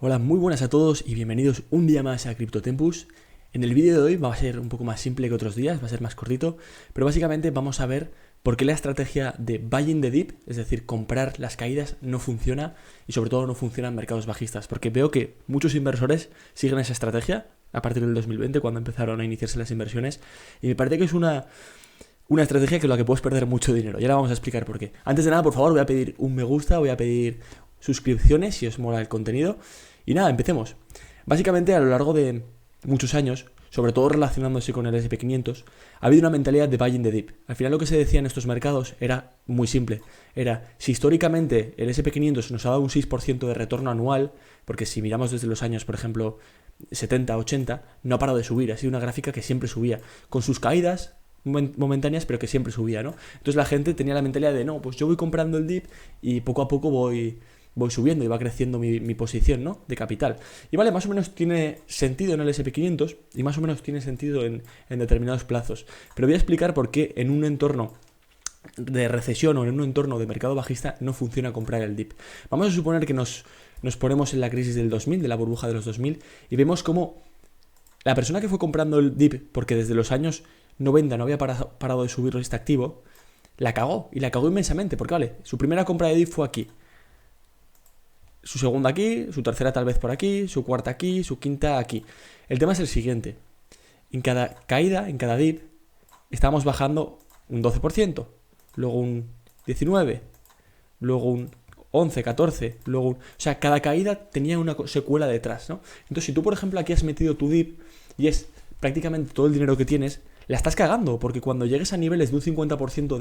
Hola, muy buenas a todos y bienvenidos un día más a CryptoTempus. En el vídeo de hoy va a ser un poco más simple que otros días, va a ser más cortito, pero básicamente vamos a ver por qué la estrategia de buying the dip, es decir, comprar las caídas, no funciona y sobre todo no funciona en mercados bajistas, porque veo que muchos inversores siguen esa estrategia a partir del 2020 cuando empezaron a iniciarse las inversiones y me parece que es una estrategia que es la que puedes perder mucho dinero. Y ahora vamos a explicar por qué. Antes de nada, por favor, voy a pedir un me gusta, voy a pedir suscripciones si os mola el contenido. Y nada, empecemos. Básicamente, a lo largo de muchos años, sobre todo relacionándose con el SP500, ha habido una mentalidad de buying the dip. Al final lo que se decía en estos mercados era muy simple. Era, si históricamente el SP500 nos ha dado un 6% de retorno anual, porque si miramos desde los años, por ejemplo, 70, 80, no ha parado de subir. Ha sido una gráfica que siempre subía. Con sus caídas momentáneas, pero que siempre subía, ¿no? Entonces la gente tenía la mentalidad de, no, pues yo voy comprando el dip y poco a poco voy subiendo y va creciendo mi posición, ¿no? De capital. Y vale, más o menos tiene sentido en el SP500 y más o menos tiene sentido en determinados plazos. Pero voy a explicar por qué en un entorno de recesión o en un entorno de mercado bajista no funciona comprar el dip. Vamos a suponer que nos ponemos en la crisis del 2000, de la burbuja de los 2000, y vemos cómo la persona que fue comprando el dip, porque desde los años 90 no había parado de subir este activo, la cagó, y la cagó inmensamente, porque vale, su primera compra de dip fue aquí, su segunda aquí, su tercera tal vez por aquí, su cuarta aquí, su quinta aquí. El tema es el siguiente. En cada caída, en cada dip, estábamos bajando un 12%, luego un 19%, luego un 11, 14, luego o sea, cada caída tenía una secuela detrás, ¿no? Entonces, si tú, por ejemplo, aquí has metido tu dip y es prácticamente todo el dinero que tienes, la estás cagando, porque cuando llegues a niveles de un 50%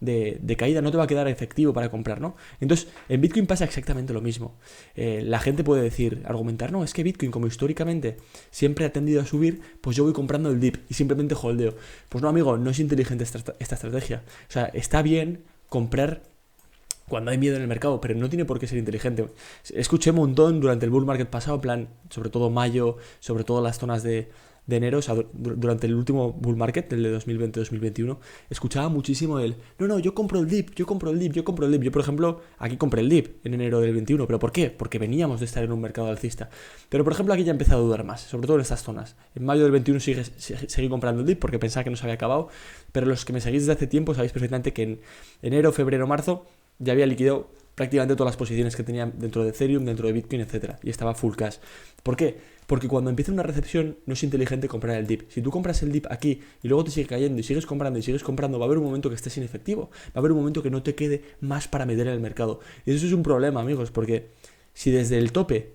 de caída no te va a quedar efectivo para comprar, ¿no? Entonces, en Bitcoin pasa exactamente lo mismo. La gente puede decir, argumentar, no, es que Bitcoin, como históricamente siempre ha tendido a subir, pues yo voy comprando el dip y simplemente holdeo. Pues no, amigo, no es inteligente esta estrategia. O sea, está bien comprar cuando hay miedo en el mercado, pero no tiene por qué ser inteligente. Escuché un montón durante el bull market pasado, en plan, sobre todo mayo, sobre todo las zonas de enero, o sea, durante el último bull market, el de 2020-2021, escuchaba muchísimo el, no, yo compro el dip, yo compro el dip, yo compro el dip. Yo, por ejemplo, aquí compré el dip en enero del 21, ¿pero por qué? Porque veníamos de estar en un mercado alcista. Pero, por ejemplo, aquí ya he empezado a dudar más, sobre todo en estas zonas. En mayo del 21 seguí comprando el dip porque pensaba que no se había acabado, pero los que me seguís desde hace tiempo sabéis perfectamente que en enero, febrero, marzo ya había liquidado prácticamente todas las posiciones que tenía dentro de Ethereum, dentro de Bitcoin, etcétera, y estaba full cash. ¿Por qué? Porque cuando empieza una recepción no es inteligente comprar el dip. Si tú compras el dip aquí y luego te sigue cayendo y sigues comprando, va a haber un momento que estés inefectivo, va a haber un momento que no te quede más para meter en el mercado. Y eso es un problema, amigos, porque si desde el tope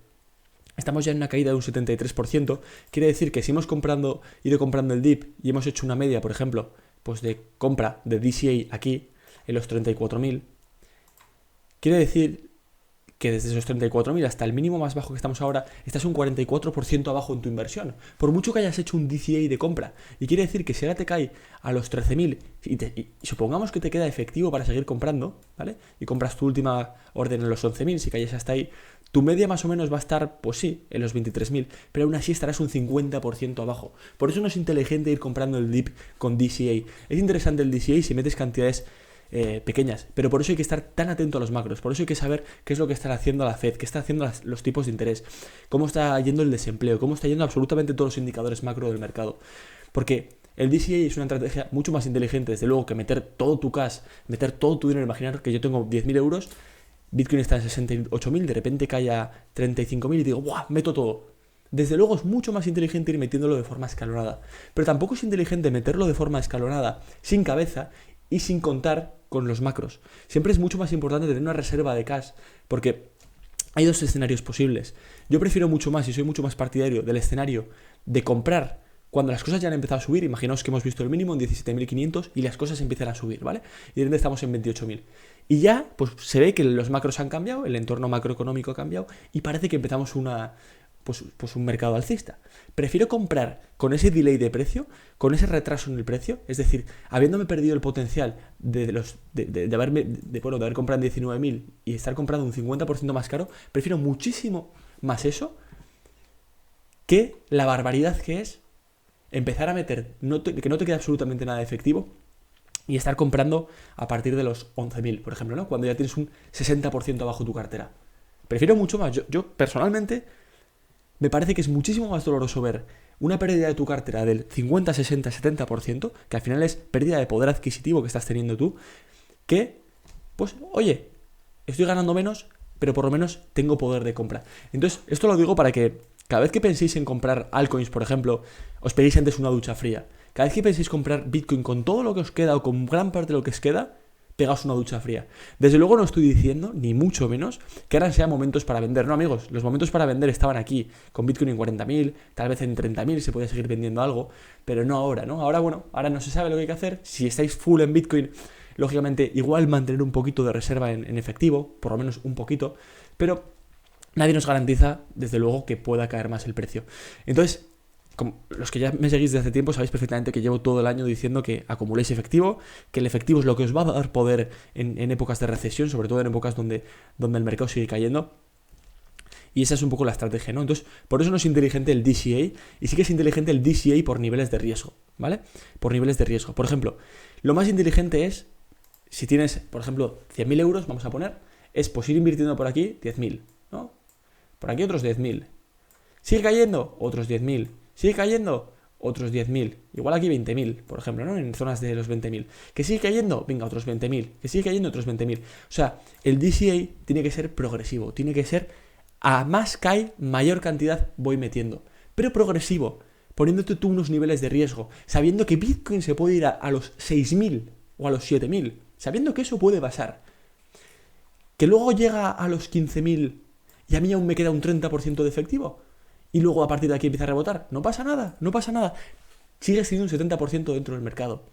estamos ya en una caída de un 73%, quiere decir que si hemos ido comprando el dip y hemos hecho una media, por ejemplo, pues de compra de DCA aquí en los 34.000, quiere decir que desde esos 34.000 hasta el mínimo más bajo que estamos ahora, estás un 44% abajo en tu inversión. Por mucho que hayas hecho un DCA de compra. Y quiere decir que si ahora te cae a los 13.000 y supongamos que te queda efectivo para seguir comprando, ¿vale? Y compras tu última orden en los 11.000, si caes hasta ahí, tu media más o menos va a estar, pues sí, en los 23.000, pero aún así estarás un 50% abajo. Por eso no es inteligente ir comprando el dip con DCA. Es interesante el DCA si metes cantidades pequeñas, pero por eso hay que estar tan atento a los macros, por eso hay que saber qué es lo que está haciendo la Fed, qué está haciendo los tipos de interés, cómo está yendo el desempleo, cómo está yendo absolutamente todos los indicadores macro del mercado, porque el DCA es una estrategia mucho más inteligente, desde luego, que meter todo tu cash, meter todo tu dinero. Imaginar que yo tengo 10.000 euros, Bitcoin está en 68.000, de repente cae a 35.000 y digo, ¡buah! Meto todo. Desde luego es mucho más inteligente ir metiéndolo de forma escalonada, pero tampoco es inteligente meterlo de forma escalonada, sin cabeza y sin contar con los macros. Siempre es mucho más importante tener una reserva de cash, porque hay dos escenarios posibles. Yo prefiero mucho más y soy mucho más partidario del escenario de comprar cuando las cosas ya han empezado a subir. Imaginaos que hemos visto el mínimo en 17.500 y las cosas empiezan a subir, ¿vale? Y de repente estamos en 28.000. Y ya, pues se ve que los macros han cambiado, el entorno macroeconómico ha cambiado y parece que empezamos pues un mercado alcista. Prefiero comprar con ese delay de precio, con ese retraso en el precio, es decir, habiéndome perdido el potencial de haber comprado en 19.000 y estar comprando un 50% más caro, prefiero muchísimo más eso que la barbaridad que es empezar a meter que no te quede absolutamente nada de efectivo y estar comprando a partir de los 11.000, por ejemplo, ¿no? Cuando ya tienes un 60% abajo tu cartera. Prefiero mucho más. Yo personalmente me parece que es muchísimo más doloroso ver una pérdida de tu cartera del 50, 60, 70%, que al final es pérdida de poder adquisitivo que estás teniendo tú, que, pues, oye, estoy ganando menos, pero por lo menos tengo poder de compra. Entonces, esto lo digo para que cada vez que penséis en comprar altcoins, por ejemplo, os pedís antes una ducha fría. Cada vez que penséis comprar Bitcoin con todo lo que os queda o con gran parte de lo que os queda, pegaos una ducha fría. Desde luego no estoy diciendo, ni mucho menos, que ahora sean momentos para vender. No, amigos, los momentos para vender estaban aquí, con Bitcoin en 40.000, tal vez en 30.000 se puede seguir vendiendo algo, pero no ahora, ¿no? Ahora, bueno, ahora no se sabe lo que hay que hacer. Si estáis full en Bitcoin, lógicamente, igual mantener un poquito de reserva en efectivo, por lo menos un poquito, pero nadie nos garantiza, desde luego, que pueda caer más el precio. Entonces, como los que ya me seguís desde hace tiempo sabéis perfectamente que llevo todo el año diciendo que acumuléis efectivo, que el efectivo es lo que os va a dar poder en épocas de recesión, sobre todo en épocas donde el mercado sigue cayendo. Y esa es un poco la estrategia, ¿no? Entonces, por eso no es inteligente el DCA, y sí que es inteligente el DCA por niveles de riesgo, ¿vale? Por niveles de riesgo. Por ejemplo, lo más inteligente es, si tienes, por ejemplo, 100.000 euros, vamos a poner, es pues ir invirtiendo por aquí 10.000, ¿no? Por aquí otros 10.000. ¿Sigue cayendo? Otros 10.000. ¿Sigue cayendo? Otros 10.000. Igual aquí 20.000, por ejemplo, ¿no? En zonas de los 20.000. ¿Que sigue cayendo? Venga, otros 20.000. ¿Que sigue cayendo? Otros 20.000. O sea, el DCA tiene que ser progresivo. Tiene que ser a más cae, mayor cantidad voy metiendo. Pero progresivo. Poniéndote tú unos niveles de riesgo. Sabiendo que Bitcoin se puede ir a los 6.000 o a los 7.000. Sabiendo que eso puede pasar. Que luego llega a los 15.000 y a mí aún me queda un 30% de efectivo. Y luego a partir de aquí empieza a rebotar. No pasa nada, no pasa nada. Sigues siendo un 70% dentro del mercado.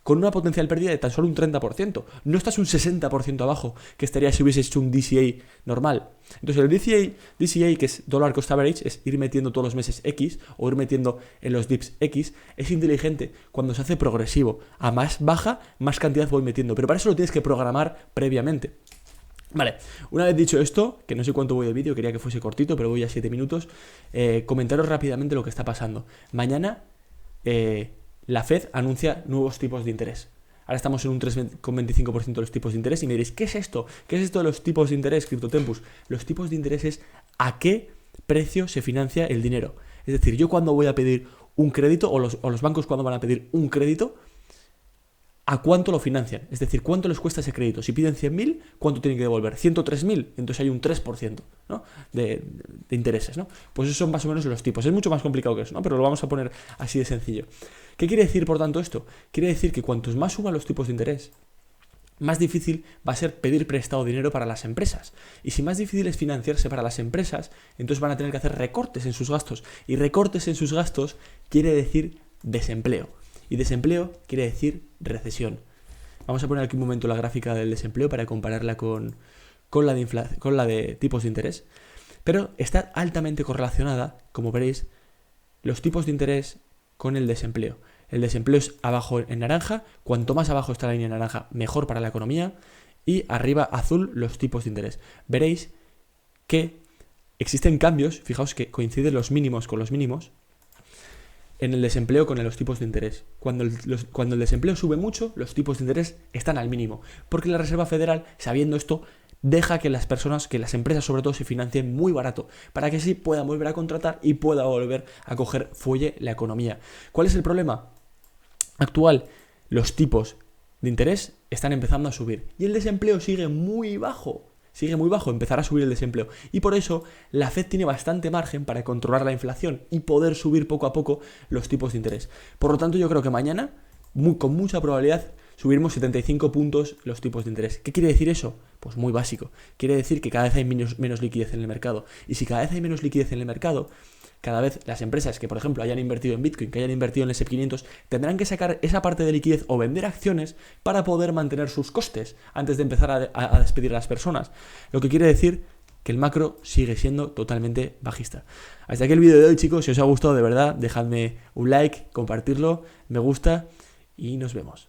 Con una potencial pérdida de tan solo un 30%. No estás un 60% abajo, que estaría si hubieses hecho un DCA normal. Entonces el DCA, que es Dollar Cost Average, es ir metiendo todos los meses X, o ir metiendo en los dips X, es inteligente cuando se hace progresivo. A más baja, más cantidad voy metiendo. Pero para eso lo tienes que programar previamente. Vale, una vez dicho esto, que no sé cuánto voy de vídeo, quería que fuese cortito, pero voy a 7 minutos, comentaros rápidamente lo que está pasando. Mañana la Fed anuncia nuevos tipos de interés. Ahora estamos en un 3,25% de los tipos de interés y me diréis, ¿qué es esto? ¿Qué es esto de los tipos de interés, CryptoTempus? Los tipos de interés es a qué precio se financia el dinero. Es decir, yo cuando voy a pedir un crédito, o los bancos cuando van a pedir un crédito, ¿a cuánto lo financian? Es decir, ¿cuánto les cuesta ese crédito? Si piden 100.000, ¿cuánto tienen que devolver? 103.000, entonces hay un 3%, ¿no? de intereses, ¿no? Pues esos son más o menos los tipos. Es mucho más complicado que eso, ¿no? Pero lo vamos a poner así de sencillo. ¿Qué quiere decir, por tanto, esto? Quiere decir que cuantos más suban los tipos de interés, más difícil va a ser pedir prestado dinero para las empresas. Y si más difícil es financiarse para las empresas, entonces van a tener que hacer recortes en sus gastos. Y recortes en sus gastos quiere decir desempleo. Y desempleo quiere decir recesión. Vamos a poner aquí un momento la gráfica del desempleo para compararla con la de tipos de interés. Pero está altamente correlacionada, como veréis, los tipos de interés con el desempleo. El desempleo es abajo en naranja. Cuanto más abajo está la línea naranja, mejor para la economía. Y arriba azul los tipos de interés. Veréis que existen cambios, fijaos que coinciden los mínimos con los mínimos, en el desempleo con los tipos de interés. Cuando el desempleo sube mucho, los tipos de interés están al mínimo. Porque la Reserva Federal, sabiendo esto, deja que las personas, que las empresas sobre todo, se financien muy barato, para que así puedan volver a contratar y pueda volver a coger fuelle la economía. ¿Cuál es el problema actual? Los tipos de interés están empezando a subir y el desempleo sigue muy bajo. Empezará a subir el desempleo. Y por eso la Fed tiene bastante margen para controlar la inflación y poder subir poco a poco los tipos de interés. Por lo tanto, yo creo que mañana, con mucha probabilidad, subiremos 75 puntos los tipos de interés. ¿Qué quiere decir eso? Pues muy básico. Quiere decir que cada vez hay menos liquidez en el mercado. Y si cada vez hay menos liquidez en el mercado, cada vez las empresas que, por ejemplo, hayan invertido en Bitcoin, que hayan invertido en el S&P500, tendrán que sacar esa parte de liquidez o vender acciones para poder mantener sus costes antes de empezar a despedir a las personas. Lo que quiere decir que el macro sigue siendo totalmente bajista. Hasta aquí el vídeo de hoy, chicos. Si os ha gustado, de verdad, dejadme un like, compartirlo, me gusta y nos vemos.